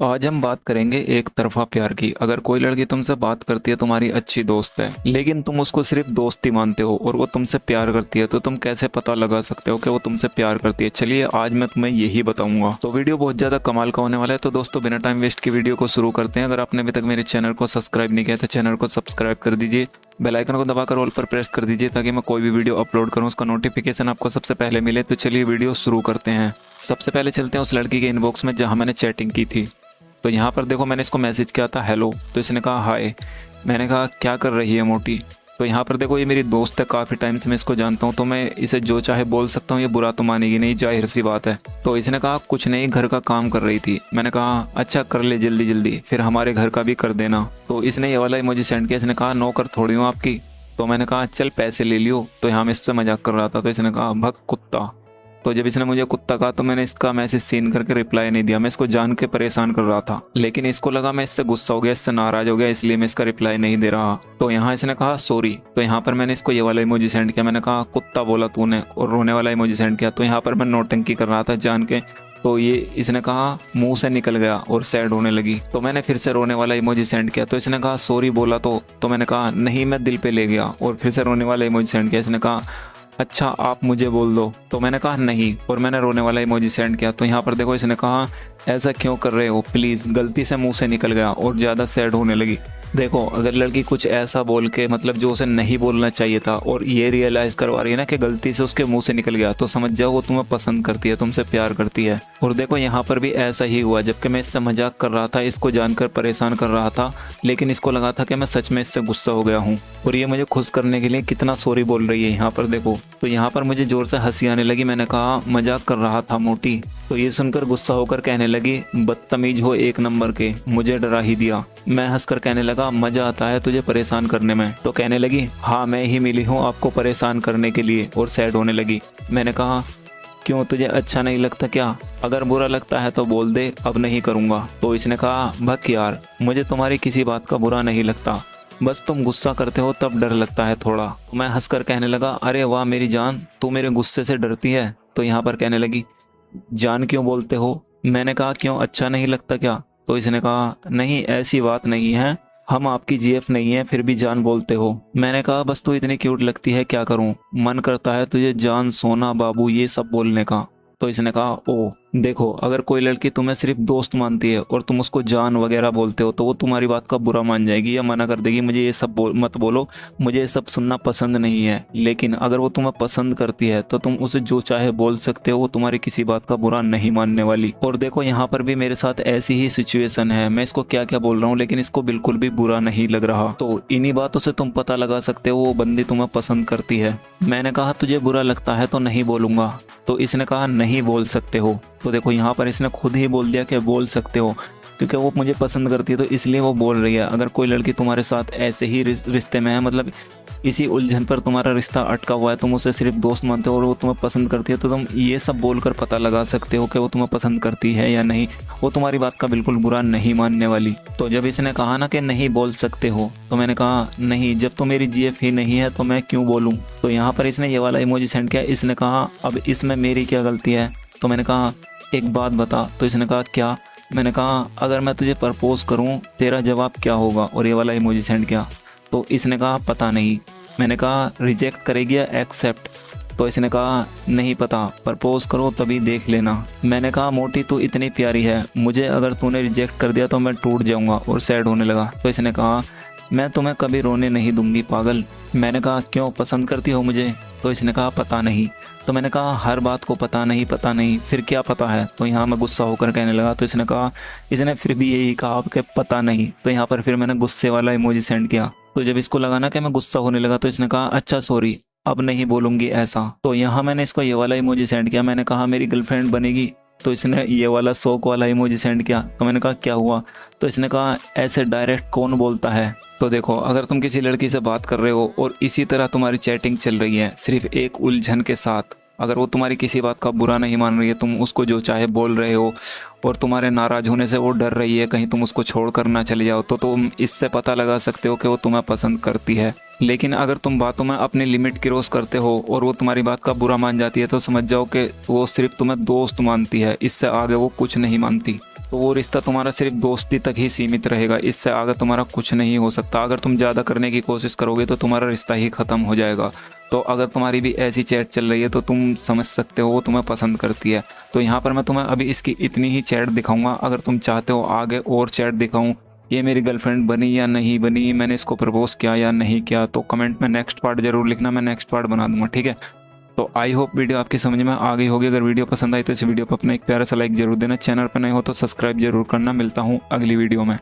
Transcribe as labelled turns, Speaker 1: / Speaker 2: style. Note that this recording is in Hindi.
Speaker 1: आज हम बात करेंगे एक तरफा प्यार की। अगर कोई लड़की तुमसे बात करती है, तुम्हारी अच्छी दोस्त है, लेकिन तुम उसको सिर्फ दोस्ती मानते हो और वो तुमसे प्यार करती है, तो तुम कैसे पता लगा सकते हो कि वो तुमसे प्यार करती है? चलिए आज मैं तुम्हें यही बताऊंगा। तो वीडियो बहुत ज्यादा कमाल का होने वाला है। तो दोस्तों बिना टाइम वेस्ट की वीडियो को शुरू करते हैं। अगर आपने अभी तक मेरे चैनल को सब्सक्राइब नहीं किया तो चैनल को सब्सक्राइब कर दीजिए, बेल आइकन को दबाकर ऑल पर प्रेस कर दीजिए ताकि मैं कोई भी वीडियो अपलोड करूं उसका नोटिफिकेशन आपको सबसे पहले मिले। तो चलिए वीडियो शुरू करते हैं। सबसे पहले चलते हैं उस लड़की के इनबॉक्स में जहां मैंने चैटिंग की थी। तो यहाँ पर देखो, मैंने इसको मैसेज किया था हेलो, तो इसने कहा हाय। मैंने कहा क्या कर रही है मोटी? तो यहाँ पर देखो, ये मेरी दोस्त है, काफ़ी टाइम से मैं इसको जानता हूँ, तो मैं इसे जो चाहे बोल सकता हूँ, ये बुरा तो मानेगी नहीं, जाहिर सी बात है। तो इसने कहा कुछ नहीं, घर का काम कर रही थी। मैंने कहा अच्छा कर ले जल्दी जल्दी, फिर हमारे घर का भी कर देना। तो इसने ये वाला इमोजी सेंड किया। इसने कहा नौकर थोड़ी हूँ आपकी। तो मैंने कहा चल पैसे ले लियो। तो यहाँ मैं इससे मजाक कर रहा था। तो इसने कहा भग कुत्ता। तो जब इसने मुझे कुत्ता कहा तो मैंने इसका मैसेज सीन करके रिप्लाई नहीं दिया। मैं इसको जान के परेशान कर रहा था, लेकिन इसको लगा मैं इससे गुस्सा हो गया, इससे नाराज हो गया, इसलिए मैं इसका रिप्लाई नहीं दे रहा। तो यहाँ इसने कहा सॉरी। तो यहाँ पर मैंने इसको ये वाला इमोजी सेंड किया। मैंने कहा कुत्ता बोला तूने, और रोने वाला इमोजी सेंड किया। तो यहाँ पर मैं नौटंकी कर रहा था जान के। तो ये इसने कहा मुंह से निकल गया और सैड होने लगी। तो मैंने फिर से रोने वाला इमोजी सेंड किया। तो इसने कहा सॉरी बोला तो मैंने कहा नहीं मैं दिल पे ले गया, और फिर से रोने वाला इमोजी सेंड किया। इसने कहा अच्छा आप मुझे बोल दो। तो मैंने कहा नहीं, और मैंने रोने वाला इमोजी सेंड किया। तो यहाँ पर देखो, इसने कहा ऐसा क्यों कर रहे हो प्लीज़, गलती से मुंह से निकल गया, और ज़्यादा सैड होने लगी। देखो, अगर लड़की कुछ ऐसा बोल के मतलब जो उसे नहीं बोलना चाहिए था, और ये रियलाइज़ करवा रही है ना कि गलती से उसके मुंह से निकल गया, तो समझ जाओ वो तुम्हें पसंद करती है, तुमसे प्यार करती है। और देखो यहाँ पर भी ऐसा ही हुआ। जबकि मैं इससे मजाक कर रहा था, इसको जानकर परेशान कर रहा था, लेकिन इसको लगा था कि मैं सच में इससे गुस्सा हो गया हूँ, और ये मुझे खुश करने के लिए कितना सॉरी बोल रही है। यहाँ पर देखो, तो यहाँ पर मुझे जोर से हंसी आने लगी। मैंने कहा मजाक कर रहा था मोटी। तो ये सुनकर गुस्सा होकर कहने लगी बदतमीज हो एक नंबर के, मुझे डरा ही दिया। मैं हंसकर कहने लगा मजा आता है तुझे परेशान करने में? तो कहने लगी हाँ मैं ही मिली हूँ आपको परेशान करने के लिए, और सैड होने लगी। मैंने कहा क्यों, तुझे अच्छा नहीं लगता क्या? अगर बुरा लगता है तो बोल दे, अब नहीं करूँगा। तो इसने कहा भक यार, मुझे तुम्हारी किसी बात का बुरा नहीं लगता, बस तुम गुस्सा करते हो तब डर लगता है थोड़ा। मैं हंसकर कहने लगा अरे वाह मेरी जान, तू मेरे गुस्से से डरती है? तो यहाँ पर कहने लगी जान क्यों बोलते हो? मैंने कहा क्यों, अच्छा नहीं लगता क्या? तो इसने कहा नहीं ऐसी बात नहीं है, हम आपकी जीएफ नहीं है फिर भी जान बोलते हो। मैंने कहा बस तू इतनी क्यूट लगती है, क्या करूं, मन करता है तुझे जान सोना बाबू ये सब बोलने का। तो इसने कहा ओ देखो, अगर कोई लड़की तुम्हें सिर्फ दोस्त मानती है और तुम उसको जान वगैरह बोलते हो, तो वो तुम्हारी बात का बुरा मान जाएगी या मना कर देगी, मुझे ये सब मत बोलो, मुझे ये सब सुनना पसंद नहीं है। लेकिन अगर वो तुम्हें पसंद करती है तो तुम उसे जो चाहे बोल सकते हो, वो तुम्हारी किसी बात का बुरा नहीं मानने वाली। और देखो यहाँ पर भी मेरे साथ ऐसी ही सिचुएशन है। मैं इसको क्या क्या बोल रहा हूँ, लेकिन इसको बिल्कुल भी बुरा नहीं लग रहा। तो इन्हीं बातों से तुम पता लगा सकते हो वो बंदी तुम्हें पसंद करती है। मैंने कहा तुझे बुरा लगता है तो नहीं बोलूंगा। तो इसने कहा नहीं बोल सकते हो। तो देखो यहाँ पर इसने खुद ही बोल दिया कि बोल सकते हो, क्योंकि वो मुझे पसंद करती है तो इसलिए वो बोल रही है। अगर कोई लड़की तुम्हारे साथ ऐसे ही रिश्ते में है, मतलब इसी उलझन पर तुम्हारा रिश्ता अटका हुआ है, तुम उसे सिर्फ दोस्त मानते हो और वो तुम्हें पसंद करती है, तो तुम ये सब बोलकर पता लगा सकते हो कि वो तुम्हें पसंद करती है या नहीं। वो तुम्हारी बात का बिल्कुल बुरा नहीं मानने वाली। तो जब इसने कहा ना कि नहीं बोल सकते हो, तो मैंने कहा नहीं, जब तो मेरी जीएफ ही नहीं है तो मैं क्यों बोलूँ। तो यहाँ पर इसने ये वाला इमोजी सेंड किया। इसने कहा अब इसमें मेरी क्या गलती है? तो मैंने कहा एक बात बता। तो इसने कहा क्या? मैंने कहा अगर मैं तुझे प्रपोज करूं तेरा जवाब क्या होगा? और ये वाला इमोजी सेंड किया। तो इसने कहा पता नहीं। मैंने कहा रिजेक्ट करेगी या एक्सेप्ट? तो इसने कहा नहीं पता, प्रपोज करो तभी देख लेना। मैंने कहा मोटी तू इतनी प्यारी है, मुझे अगर तूने रिजेक्ट कर दिया तो मैं टूट जाऊंगा, और सैड होने लगा। तो इसने कहा मैं तुम्हें कभी रोने नहीं दूंगी पागल। मैंने कहा क्यों, पसंद करती हो मुझे? तो इसने कहा पता नहीं। तो मैंने कहा हर बात को पता नहीं, फिर क्या पता है? तो यहाँ मैं गुस्सा होकर कहने लगा। तो इसने कहा, इसने फिर भी यही कहा आपके पता नहीं। तो यहाँ पर फिर मैंने गुस्से वाला इमोजी सेंड किया। तो जब इसको लगा ना कि मैं गुस्सा होने लगा, तो इसने कहा अच्छा सॉरी, अब नहीं बोलूँगी ऐसा। तो यहाँ मैंने इसको ये वाला इमोजी सेंड किया। मैंने कहा मेरी गर्लफ्रेंड बनेगी? तो इसने ये वाला शौक वाला इमोजी सेंड किया। तो मैंने कहा क्या हुआ? तो इसने कहा ऐसे डायरेक्ट कौन बोलता है? तो देखो, अगर तुम किसी लड़की से बात कर रहे हो और इसी तरह तुम्हारी चैटिंग चल रही है सिर्फ एक उलझन के साथ, अगर वो तुम्हारी किसी बात का बुरा नहीं मान रही है, तुम उसको जो चाहे बोल रहे हो, और तुम्हारे नाराज़ होने से वो डर रही है कहीं तुम उसको छोड़ कर ना चले जाओ, तो तुम इससे पता लगा सकते हो कि वो तुम्हें पसंद करती है। लेकिन अगर तुम बातों में अपनी लिमिट क्रॉस करते हो और वो तुम्हारी बात का बुरा मान जाती है, तो समझ जाओ कि वो सिर्फ तुम्हें दोस्त मानती है, इससे आगे वो कुछ नहीं मानती। तो वो रिश्ता तुम्हारा सिर्फ दोस्ती तक ही सीमित रहेगा, इससे आगे तुम्हारा कुछ नहीं हो सकता। अगर तुम ज़्यादा करने की कोशिश करोगे तो तुम्हारा रिश्ता ही ख़त्म हो जाएगा। तो अगर तुम्हारी भी ऐसी चैट चल रही है तो तुम समझ सकते हो वो तुम्हें पसंद करती है। तो यहाँ पर मैं तुम्हें अभी इसकी इतनी ही चैट दिखाऊंगा। अगर तुम चाहते हो आगे और चैट दिखाऊं, ये मेरी गर्लफ्रेंड बनी या नहीं बनी, मैंने इसको प्रपोज किया या नहीं किया, तो कमेंट में नेक्स्ट पार्ट जरूर लिखना, मैं नेक्स्ट पार्ट बना दूंगा, ठीक है। तो आई होप वीडियो आपकी समझ में आ गई होगी। अगर वीडियो पसंद आई तो इस वीडियो पर अपना एक प्यारा सा लाइक जरूर देना। चैनल पर नए हो तो सब्सक्राइब जरूर करना। मिलता हूँ अगली वीडियो में।